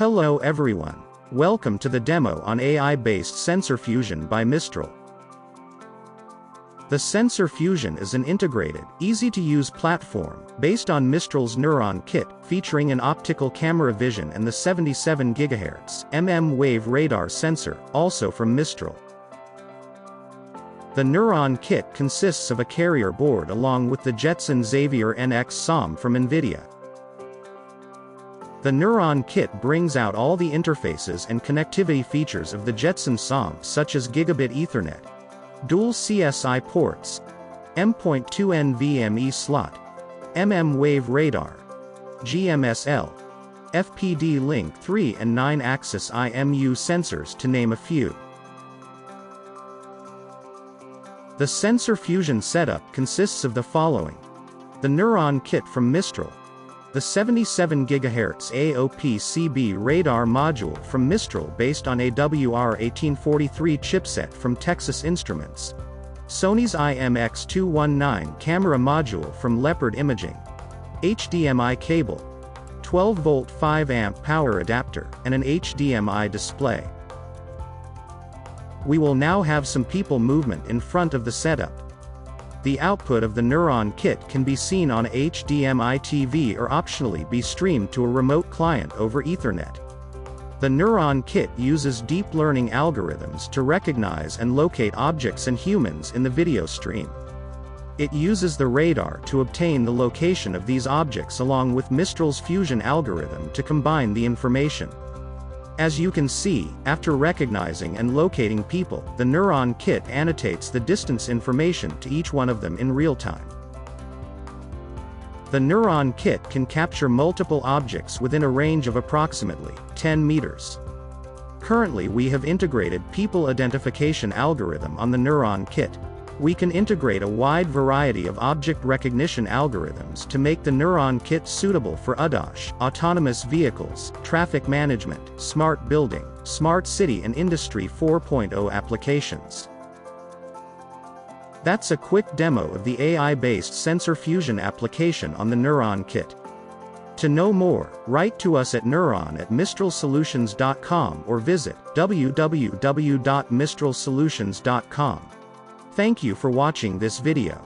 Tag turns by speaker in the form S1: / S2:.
S1: Hello everyone. Welcome to the demo on AI-based sensor fusion by Mistral. The Sensor Fusion is an integrated, easy-to-use platform, based on Mistral's Neuron Kit, featuring an optical camera vision and the 77 GHz mmWave radar sensor, also from Mistral. The Neuron Kit consists of a carrier board along with the Jetson Xavier SOM from NVIDIA. The Neuron Kit brings out all the interfaces and connectivity features of the Jetson SOM, such as Gigabit Ethernet, dual CSI ports, M.2 NVMe Slot, mmWave radar, GMSL, FPD Link III and 9-axis IMU sensors, to name a few. The Sensor Fusion setup consists of the following: the Neuron Kit from Mistral, the 77 GHz AOP-CB radar module from Mistral based on a WR1843 chipset from Texas Instruments, Sony's IMX219 camera module from Leopard Imaging, HDMI cable, 12-volt 5-amp power adapter, and an HDMI display. We will now have some people movement in front of the setup. The output of the Neuron Kit can be seen on HDMI TV or optionally be streamed to a remote client over Ethernet. The Neuron Kit uses deep learning algorithms to recognize and locate objects and humans in the video stream. It uses the radar to obtain the location of these objects along with Mistral's fusion algorithm to combine the information. As you can see, after recognizing and locating people, the Neuron Kit annotates the distance information to each one of them in real time. The Neuron Kit can capture multiple objects within a range of approximately 10 meters. Currently we have integrated people identification algorithm on the Neuron Kit. We can integrate a wide variety of object recognition algorithms to make the Neuron Kit suitable for ADAS, autonomous vehicles, traffic management, smart building, smart city and Industry 4.0 applications. That's a quick demo of the AI-based sensor fusion application on the Neuron Kit. To know more, write to us at neuron@mistralsolutions.com or visit www.mistralsolutions.com. Thank you for watching this video.